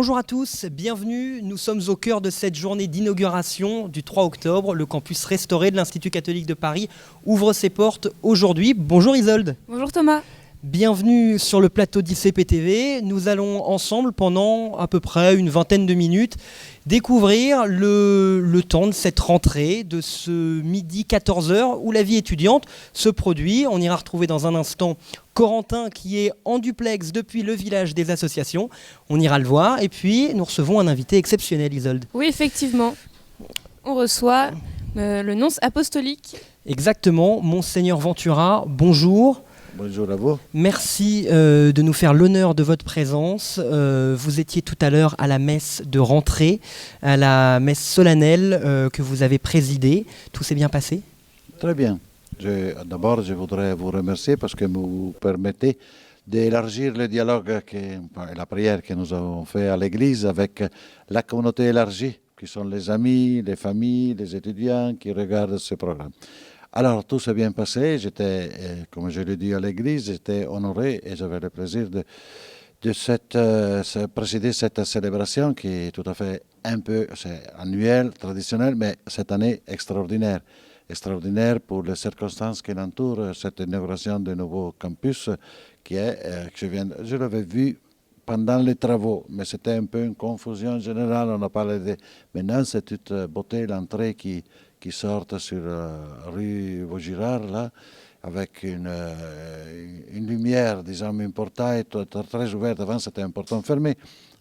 Bonjour à tous, bienvenue. Nous sommes au cœur de cette journée d'inauguration du 3 octobre. Le campus restauré de l'Institut catholique de Paris ouvre ses portes aujourd'hui. Bonjour Isolde. Bonjour Thomas. Bienvenue sur le plateau d'ICPTV. Nous allons ensemble pendant à peu près une vingtaine de minutes découvrir le temps de cette rentrée, de ce midi 14h où la vie étudiante se produit. On ira retrouver dans un instant Corentin qui est en duplex depuis le village des associations. On ira le voir et puis nous recevons un invité exceptionnel, Isolde. Oui, effectivement. On reçoit le nonce apostolique. Exactement, Monseigneur Ventura, bonjour. Bonjour à vous. Merci de nous faire l'honneur de votre présence. Vous étiez tout à l'heure à la messe de rentrée, à la messe solennelle que vous avez présidée. Tout s'est bien passé ? Très bien. D'abord, je voudrais vous remercier parce que vous permettez d'élargir le dialogue et la prière que nous avons fait à l'Église avec la communauté élargie, qui sont les amis, les familles, les étudiants qui regardent ce programme. Alors, tout s'est bien passé. J'étais, comme je l'ai dit à l'église, j'étais honoré et j'avais le plaisir de présider cette célébration qui est tout à fait c'est annuel, traditionnel, mais cette année extraordinaire. Extraordinaire pour les circonstances qui l'entourent, cette inauguration du nouveau campus qui est, je l'avais vu pendant les travaux, mais c'était un peu une confusion générale. On a parlé de, maintenant c'est toute beauté, l'entrée qui sortent sur rue Vaugirard, là, avec une lumière, disons, un portail très ouvert. Avant, c'était un portail fermé.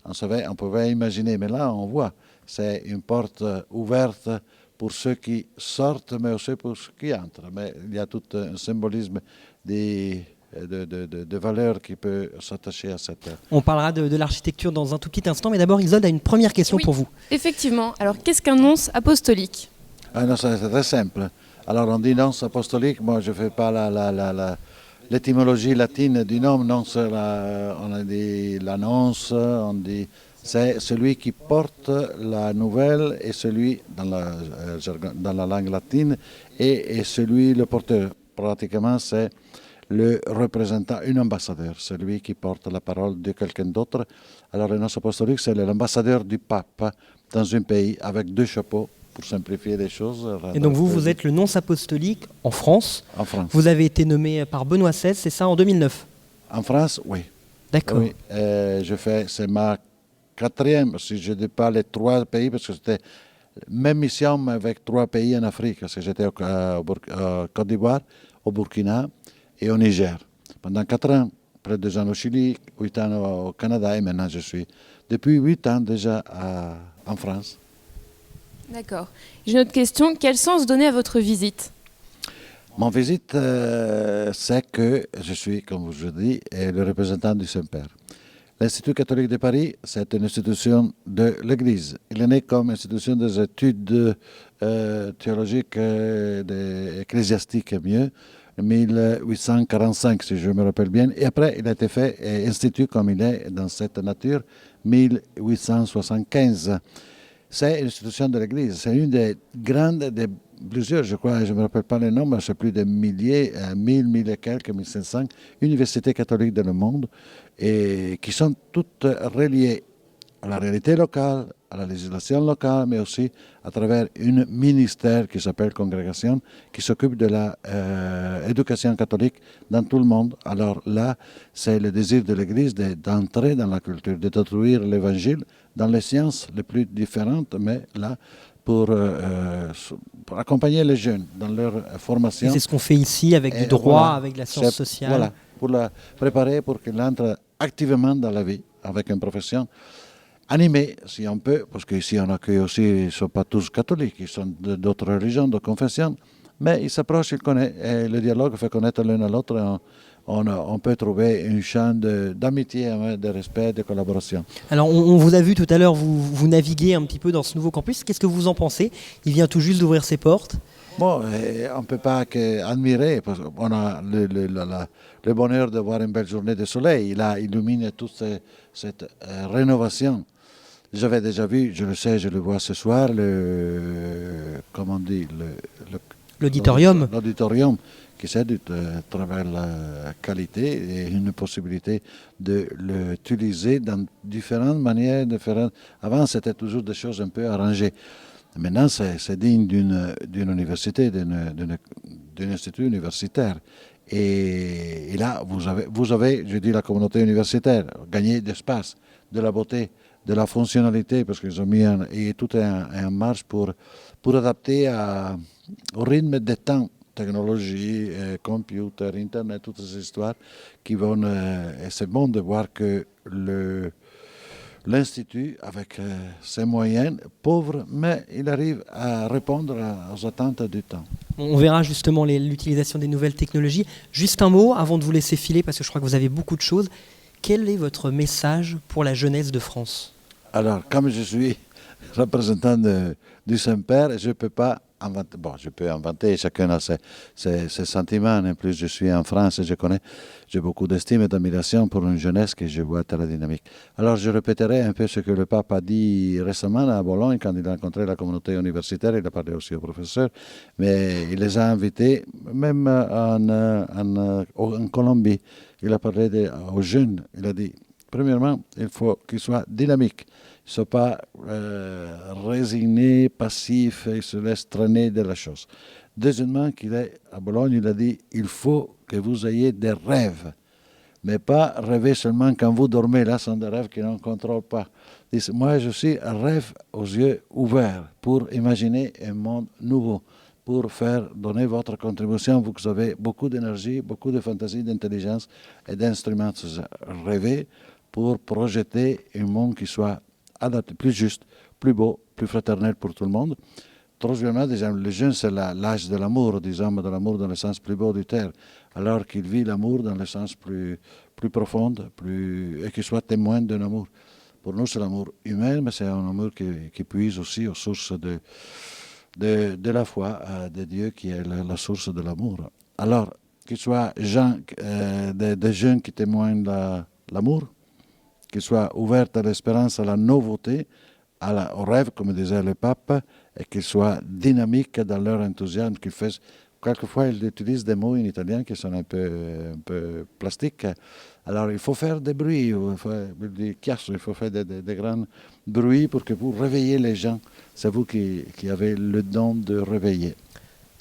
On pouvait imaginer, mais là, on voit. C'est une porte ouverte pour ceux qui sortent, mais aussi pour ceux qui entrent. Mais il y a tout un symbolisme de valeurs qui peut s'attacher à cette... On parlera de l'architecture dans un tout petit instant, mais d'abord, Isolde a une première question pour vous. Effectivement. Alors, qu'est-ce qu'un nonce apostolique ? Ah non, c'est très simple. Alors on dit nonce apostolique, moi je ne fais pas l'étymologie latine du nom, nonce, on a dit l'annonce, on dit c'est celui qui porte la nouvelle et celui dans la langue latine et celui le porteur. Pratiquement c'est le représentant, un ambassadeur, celui qui porte la parole de quelqu'un d'autre. Alors le nonce apostolique c'est l'ambassadeur du pape dans un pays avec deux chapeaux. Pour simplifier les choses. Et donc vous êtes le nonce apostolique en France. En France. Vous avez été nommé par Benoît XVI, c'est ça, en 2009 ? En France, oui. D'accord. Oui, c'est ma quatrième, si je ne dis pas les trois pays, parce que c'était même mission mais avec trois pays en Afrique, parce que j'étais au Côte d'Ivoire, au Burkina et au Niger. Pendant 4 ans, près de 2 ans au Chili, 8 ans au Canada, et maintenant je suis depuis 8 ans déjà en France. D'accord. J'ai une autre question. Quel sens donner à votre visite ? Mon visite, c'est que je suis, comme je dis, le représentant du Saint-Père. L'Institut catholique de Paris, c'est une institution de l'Église. Il est né comme institution des études théologiques et ecclésiastiques, mieux, en 1845, si je me rappelle bien. Et après, il a été fait institut comme il est dans cette nature, 1875. C'est une institution de l'Église. C'est une des grandes, plusieurs, je crois, je ne me rappelle pas les noms, mais c'est plus de milliers, 1000 et quelques, 1500 universités catholiques dans le monde, et qui sont toutes reliées à la réalité locale, à la législation locale, mais aussi à travers un ministère qui s'appelle Congrégation, qui s'occupe de l'éducation catholique dans tout le monde. Alors là, c'est le désir de l'Église d'entrer dans la culture, de détruire l'Évangile dans les sciences les plus différentes, mais là, pour accompagner les jeunes dans leur formation. Et c'est ce qu'on fait ici avec du droit, voilà, avec la science sociale. Voilà, pour la préparer pour qu'elle entre activement dans la vie, avec une profession animée, si on peut, parce qu'ici on accueille aussi, ils ne sont pas tous catholiques, ils sont d'autres religions, de confessions, mais ils s'approchent, ils connaissent, et le dialogue fait connaître l'un à l'autre. On peut trouver un champ d'amitié, de respect, de collaboration. Alors, on vous a vu tout à l'heure, vous naviguez un petit peu dans ce nouveau campus. Qu'est-ce que vous en pensez ? Il vient tout juste d'ouvrir ses portes. Bon, on ne peut pas qu'admirer, parce qu'on a le bonheur de voir une belle journée de soleil. Il illumine toute cette rénovation. J'avais déjà vu, je le sais, je le vois ce soir, L'auditorium. L'auditorium, qui c'est de travers la qualité et une possibilité de l'utiliser dans différentes manières. Avant, c'était toujours des choses un peu arrangées. Maintenant, c'est digne d'une université, d'un institut universitaire. Et là, vous avez, je dis la communauté universitaire, gagné d'espace, de la beauté, de la fonctionnalité, parce qu'ils ont mis tout en marche pour adapter au rythme des temps. Technologie, computer, Internet, toutes ces histoires qui vont... et c'est bon de voir que l'Institut, avec ses moyens pauvres, mais il arrive à répondre aux attentes du temps. On verra justement l'utilisation des nouvelles technologies. Juste un mot avant de vous laisser filer, parce que je crois que vous avez beaucoup de choses. Quel est votre message pour la jeunesse de France ? Alors, comme je suis représentant du Saint-Père, je ne peux pas inventer. Bon, je peux inventer, chacun a ses sentiments. En plus, je suis en France et j'ai beaucoup d'estime et d'admiration pour une jeunesse que je vois très dynamique. Alors, je répéterai un peu ce que le pape a dit récemment à Bologne quand il a rencontré la communauté universitaire. Il a parlé aussi aux professeurs, mais il les a invités, même en Colombie. Il a parlé aux jeunes. Il a dit, premièrement, il faut qu'ils soient dynamiques. Ils ne sont pas résignés, passifs, ils se laissent traîner de la chose. Deuxièmement, à Bologne, il a dit, il faut que vous ayez des rêves, mais pas rêver seulement quand vous dormez. Là, ce sont des rêves qui ne contrôlent pas. Il dit, moi, je suis un rêve aux yeux ouverts pour imaginer un monde nouveau, pour donner votre contribution. Vous avez beaucoup d'énergie, beaucoup de fantaisie, d'intelligence et d'instruments. Rêver pour projeter un monde qui soit adapté, plus juste, plus beau, plus fraternel pour tout le monde. Troisièmement, les jeunes, c'est l'âge de l'amour, disons, de l'amour dans le sens plus beau du terme, alors qu'il vit l'amour dans le sens plus profond, et qu'il soit témoin d'un amour. Pour nous, c'est l'amour humain, mais c'est un amour qui puise aussi aux sources de la foi de Dieu, qui est la source de l'amour. Alors, qu'ils soient des jeunes qui témoignent l'amour, qu'ils soient ouverts à l'espérance, à la nouveauté, au rêve, comme disait le pape, et qu'ils soient dynamiques dans leur enthousiasme. Quelquefois, ils utilisent des mots en italien qui sont un peu plastiques. Alors, il faut faire des bruits, il faut faire des grands bruits pour réveiller les gens. C'est vous qui avez le don de réveiller.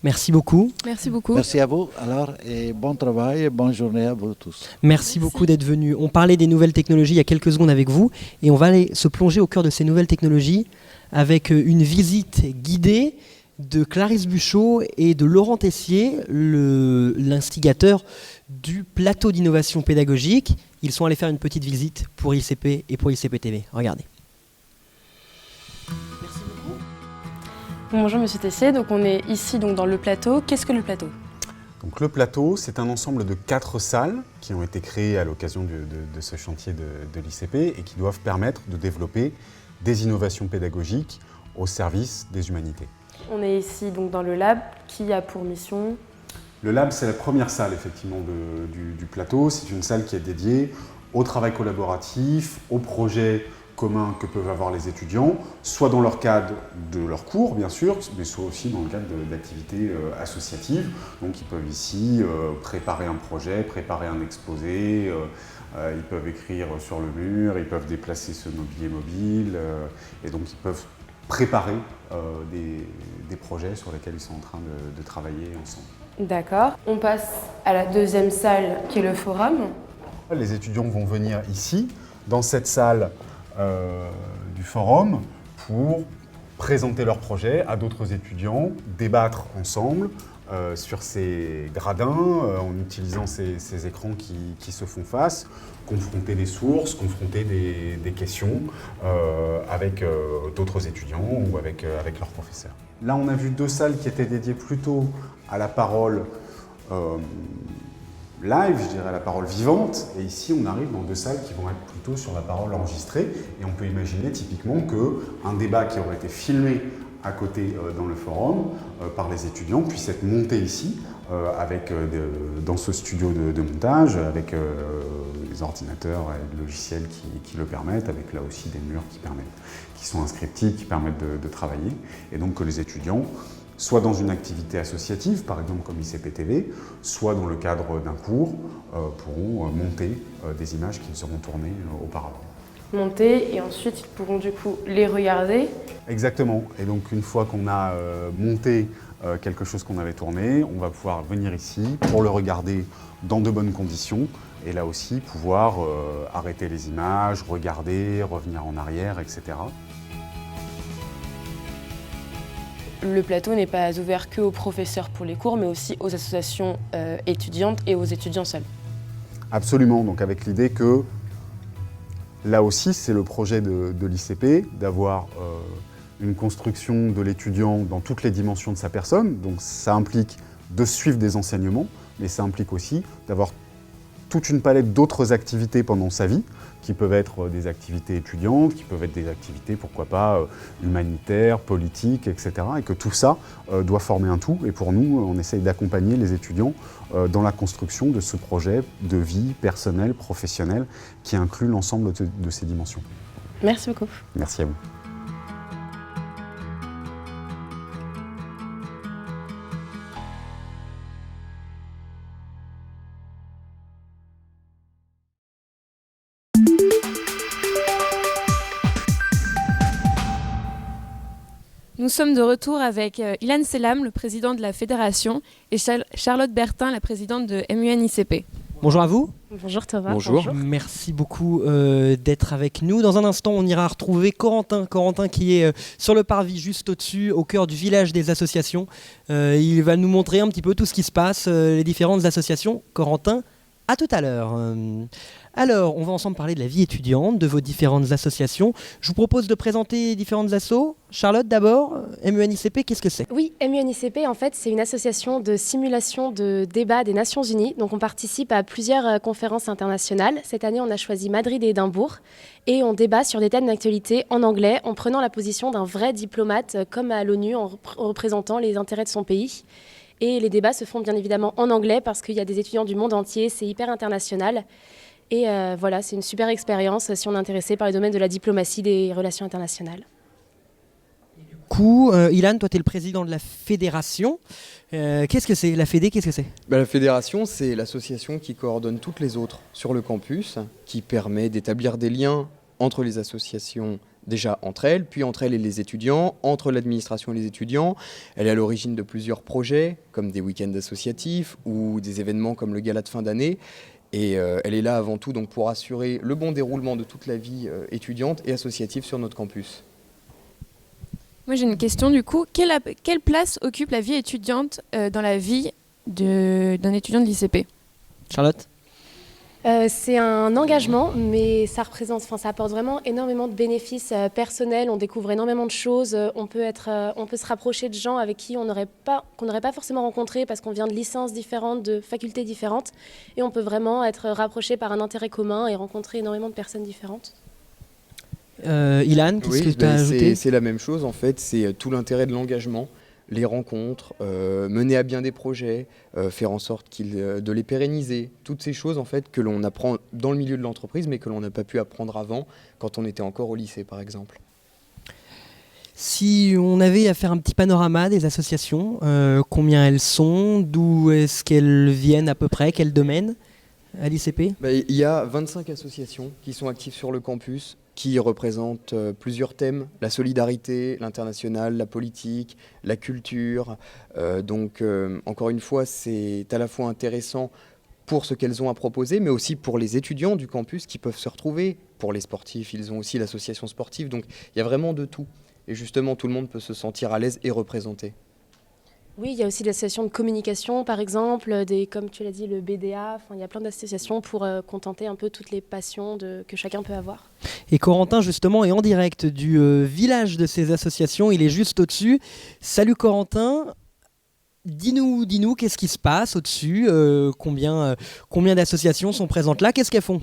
Merci beaucoup. Merci beaucoup. Merci à vous, alors, et bon travail et bonne journée à vous tous. Merci beaucoup d'être venus. On parlait des nouvelles technologies il y a quelques secondes avec vous, et on va aller se plonger au cœur de ces nouvelles technologies avec une visite guidée de Clarisse Buchot et de Laurent Tessier, l'instigateur du plateau d'innovation pédagogique. Ils sont allés faire une petite visite pour ICP et pour ICP TV. Regardez. Bonjour Monsieur Tessier, donc on est ici dans le plateau. Qu'est-ce que le plateau ? Donc le plateau, c'est un ensemble de 4 salles qui ont été créées à l'occasion de ce chantier de l'ICP et qui doivent permettre de développer des innovations pédagogiques au service des humanités. On est ici dans le lab qui a pour mission... Le lab, c'est la première salle effectivement du plateau. C'est une salle qui est dédiée au travail collaboratif, aux projets communs que peuvent avoir les étudiants, soit dans leur cadre de leur cours, bien sûr, mais soit aussi dans le cadre d'activités associatives. Donc ils peuvent ici préparer un projet, préparer un exposé, ils peuvent écrire sur le mur, ils peuvent déplacer ce mobilier mobile, et donc ils peuvent préparer des projets sur lesquels ils sont en train de travailler ensemble. D'accord. On passe à la deuxième salle qui est le forum. Les étudiants vont venir ici, dans cette salle du forum, pour présenter leurs projets à d'autres étudiants, débattre ensemble sur ces gradins, en utilisant ces écrans qui se font face, confronter des sources, confronter des questions avec d'autres étudiants ou avec leurs professeurs. Là, on a vu 2 salles qui étaient dédiées plutôt à la parole live, je dirais, la parole vivante, et ici on arrive dans 2 salles qui vont être plutôt sur la parole enregistrée, et on peut imaginer typiquement qu'un débat qui aurait été filmé à côté dans le forum par les étudiants puisse être monté ici dans ce studio de montage avec les ordinateurs et le logiciel qui le permettent, avec là aussi des murs qui sont inscriptibles, qui permettent de travailler, et donc que les étudiants soit dans une activité associative, par exemple comme ICPTV, soit dans le cadre d'un cours, pourront monter des images qu'ils auront tournées auparavant. Monter et ensuite ils pourront du coup les regarder. Exactement. Et donc une fois qu'on a monté quelque chose qu'on avait tourné, on va pouvoir venir ici pour le regarder dans de bonnes conditions et là aussi pouvoir arrêter les images, regarder, revenir en arrière, etc. Le plateau n'est pas ouvert qu'aux professeurs pour les cours, mais aussi aux associations étudiantes et aux étudiants seuls. Absolument, donc avec l'idée que là aussi c'est le projet de l'ICP d'avoir une construction de l'étudiant dans toutes les dimensions de sa personne, donc ça implique de suivre des enseignements, mais ça implique aussi d'avoir toute une palette d'autres activités pendant sa vie, qui peuvent être des activités étudiantes, qui peuvent être des activités, pourquoi pas, humanitaires, politiques, etc. Et que tout ça doit former un tout. Et pour nous, on essaye d'accompagner les étudiants dans la construction de ce projet de vie personnelle, professionnelle, qui inclut l'ensemble de ces dimensions. Merci beaucoup. Merci à vous. Nous sommes de retour avec Ilan Selam, le président de la fédération, et Charlotte Bertin, la présidente de MUN-ICP. Bonjour à vous. Bonjour Thomas. Bonjour. Merci beaucoup d'être avec nous. Dans un instant, on ira retrouver Corentin. Corentin qui est sur le parvis juste au-dessus, au cœur du village des associations. Il va nous montrer un petit peu tout ce qui se passe, les différentes associations. Corentin, à tout à l'heure. Alors, on va ensemble parler de la vie étudiante, de vos différentes associations. Je vous propose de présenter les différentes assos. Charlotte, d'abord, MUN-ICP, qu'est-ce que c'est ? Oui, MUN-ICP, en fait, c'est une association de simulation de débat des Nations Unies. Donc, on participe à plusieurs conférences internationales. Cette année, on a choisi Madrid et Édimbourg. Et on débat sur des thèmes d'actualité en anglais, en prenant la position d'un vrai diplomate, comme à l'ONU, en représentant les intérêts de son pays. Et les débats se font bien évidemment en anglais, parce qu'il y a des étudiants du monde entier, c'est hyper international. Et voilà, c'est une super expérience si on est intéressé par les domaines de la diplomatie, des relations internationales. Ilan, toi tu es le président de la fédération. Qu'est-ce que c'est la Fédé, qu'est-ce que c'est ? La fédération, c'est l'association qui coordonne toutes les autres sur le campus, qui permet d'établir des liens entre les associations, déjà entre elles, puis entre elles et les étudiants, entre l'administration et les étudiants. Elle est à l'origine de plusieurs projets, comme des week-ends associatifs ou des événements comme le gala de fin d'année. Et elle est là avant tout donc, pour assurer le bon déroulement de toute la vie étudiante et associative sur notre campus. Moi j'ai une question du coup. Quelle place occupe la vie étudiante dans la vie d'un étudiant de l'ICP ? Charlotte ? C'est un engagement, mais ça apporte vraiment énormément de bénéfices personnels. On découvre énormément de choses. On peut se rapprocher de gens avec qui qu'on n'aurait pas forcément rencontré parce qu'on vient de licences différentes, de facultés différentes. Et on peut vraiment être rapproché par un intérêt commun et rencontrer énormément de personnes différentes. Ilan, qu'est-ce que tu as ajouté ? C'est la même chose en fait, c'est tout l'intérêt de l'engagement. Les rencontres, mener à bien des projets, faire en sorte de les pérenniser. Toutes ces choses en fait que l'on apprend dans le milieu de l'entreprise mais que l'on n'a pas pu apprendre avant quand on était encore au lycée par exemple. Si on avait à faire un petit panorama des associations, combien elles sont, d'où est-ce qu'elles viennent à peu près, quel domaine à l'ICP ? Il y a 25 associations qui sont actives sur le campus, qui représentent plusieurs thèmes, la solidarité, l'international, la politique, la culture. Donc, encore une fois, c'est à la fois intéressant pour ce qu'elles ont à proposer, mais aussi pour les étudiants du campus qui peuvent se retrouver. Pour les sportifs, ils ont aussi l'association sportive. Donc, il y a vraiment de tout. Et justement, tout le monde peut se sentir à l'aise et représenté. Oui, il y a aussi l'association de communication, par exemple, comme tu l'as dit, le BDA. Il y a plein d'associations pour contenter un peu toutes les passions que chacun peut avoir. Et Corentin, justement, est en direct du village de ces associations. Il est juste au-dessus. Salut Corentin. Dis-nous, qu'est-ce qui se passe au-dessus ? Combien d'associations sont présentes là ? Qu'est-ce qu'elles font ?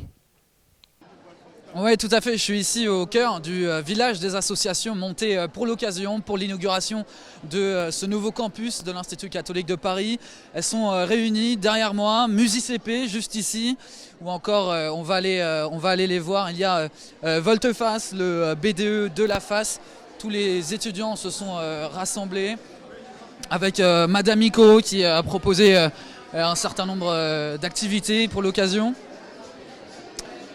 Oui, tout à fait. Je suis ici au cœur du village des associations montées pour l'occasion, pour l'inauguration de ce nouveau campus de l'Institut catholique de Paris. Elles sont réunies derrière moi, MUN-ICP juste ici, ou encore on va aller les voir. Il y a Volteface, le BDE de la FAS. Tous les étudiants se sont rassemblés. avec Madame Ico qui a proposé un certain nombre d'activités pour l'occasion.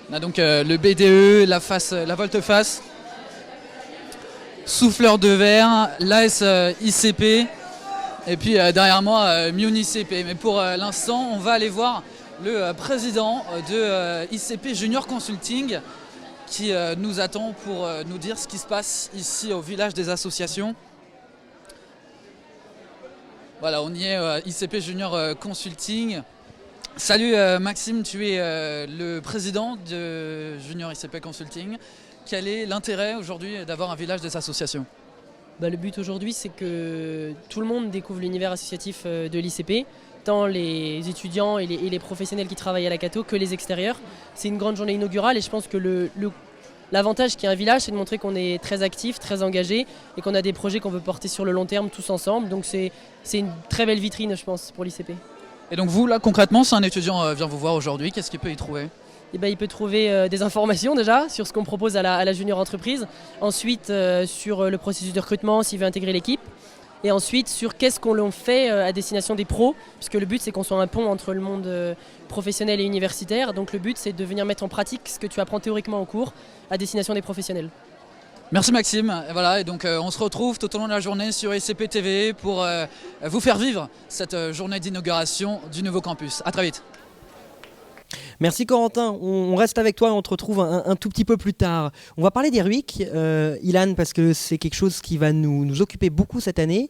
On a donc le BDE, la volte-face, souffleur de verre, l'AS ICP et puis derrière moi MUNICP. Mais pour l'instant, on va aller voir le président de ICP Junior Consulting qui nous attend pour nous dire ce qui se passe ici au village des associations. Voilà, on y est, ICP Junior Consulting. Salut Maxime, tu es le président de Junior ICP Consulting. Quel est l'intérêt aujourd'hui d'avoir un village des associations ? Le but aujourd'hui, c'est que tout le monde découvre l'univers associatif de l'ICP, tant les étudiants et les professionnels qui travaillent à la Cato que les extérieurs. C'est une grande journée inaugurale et je pense que l'avantage qu'il y a un village, c'est de montrer qu'on est très actif, très engagé et qu'on a des projets qu'on veut porter sur le long terme tous ensemble. Donc c'est une très belle vitrine, je pense, pour l'ICP. Et donc vous, là, concrètement, si un étudiant vient vous voir aujourd'hui, qu'est-ce qu'il peut y trouver ? Il peut trouver des informations déjà sur ce qu'on propose à la junior entreprise. Ensuite, sur le processus de recrutement, s'il veut intégrer l'équipe. Et ensuite, sur qu'est-ce qu'on fait à destination des pros, puisque le but, c'est qu'on soit un pont entre le monde professionnel et universitaire. Donc le but, c'est de venir mettre en pratique ce que tu apprends théoriquement en cours à destination des professionnels. Merci Maxime. Et voilà, et donc on se retrouve tout au long de la journée sur ICP TV pour vous faire vivre cette journée d'inauguration du nouveau campus. À très vite. Merci Corentin, on reste avec toi et on te retrouve un tout petit peu plus tard. On va parler des RUIC, Ilan, parce que c'est quelque chose qui va nous occuper beaucoup cette année.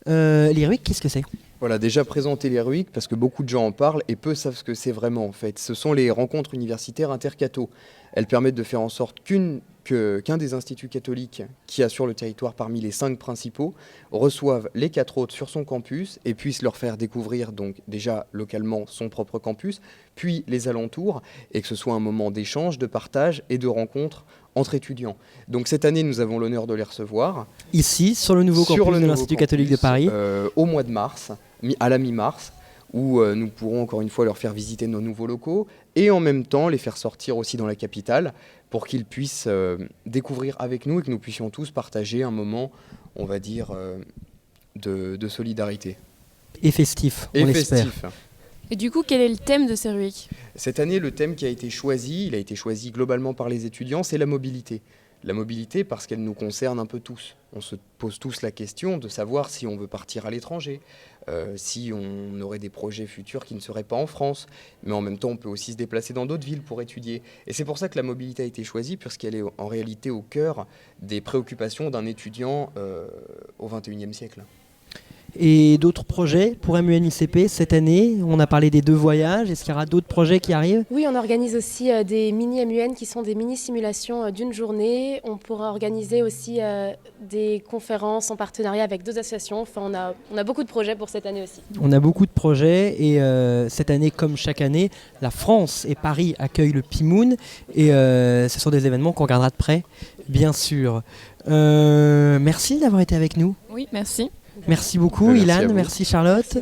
Les RUIC, qu'est-ce que c'est ? Voilà, déjà présenter les RUIC, parce que beaucoup de gens en parlent et peu savent ce que c'est vraiment en fait. Ce sont les rencontres universitaires intercato. Elles permettent de faire en sorte qu'un des instituts catholiques qui assurent le territoire parmi les 5 principaux reçoivent les 4 autres sur son campus et puissent leur faire découvrir donc déjà localement son propre campus, puis les alentours, et que ce soit un moment d'échange, de partage et de rencontre entre étudiants. Donc cette année, nous avons l'honneur de les recevoir. Ici, sur le nouveau campus de l'Institut catholique de Paris. Au mois de mars, à la mi-mars, où nous pourrons encore une fois leur faire visiter nos nouveaux locaux et en même temps les faire sortir aussi dans la capitale pour qu'ils puissent découvrir avec nous et que nous puissions tous partager un moment, on va dire, de solidarité. Et festif, on l'espère. Et du coup, quel est le thème de ces RUIC ? Cette année, le thème qui a été choisi, il a été choisi globalement par les étudiants, c'est la mobilité. La mobilité parce qu'elle nous concerne un peu tous. On se pose tous la question de savoir si on veut partir à l'étranger, si on aurait des projets futurs qui ne seraient pas en France, mais en même temps on peut aussi se déplacer dans d'autres villes pour étudier. Et c'est pour ça que la mobilité a été choisie, puisqu'elle est en réalité au cœur des préoccupations d'un étudiant au XXIe siècle. Et d'autres projets pour MUN-ICP cette année ? On a parlé des 2 voyages, est-ce qu'il y aura d'autres projets qui arrivent ? Oui, on organise aussi des mini-MUN qui sont des mini-simulations d'une journée. On pourra organiser aussi des conférences en partenariat avec 2 associations. Enfin, on a beaucoup de projets pour cette année aussi. On a beaucoup de projets et cette année, comme chaque année, la France et Paris accueillent le PIMOON et ce sont des événements qu'on regardera de près, bien sûr. Merci d'avoir été avec nous. Oui, merci. Merci beaucoup Ilan, merci Charlotte,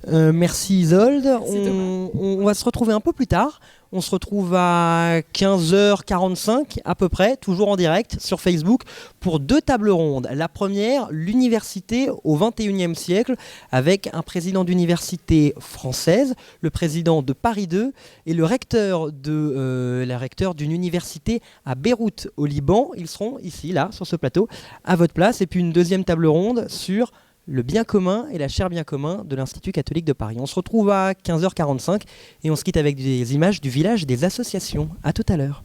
merci Isolde. On va se retrouver un peu plus tard. On se retrouve à 15h45 à peu près, toujours en direct sur Facebook pour 2 tables rondes. La première, l'université au XXIe siècle, avec un président d'université française, le président de Paris 2 et le recteur d'une université à Beyrouth au Liban. Ils seront ici, là, sur ce plateau, à votre place. Et puis une deuxième table ronde sur le bien commun et la chaire bien commun de l'Institut catholique de Paris. On se retrouve à 15h45 et on se quitte avec des images du village des associations. À tout à l'heure.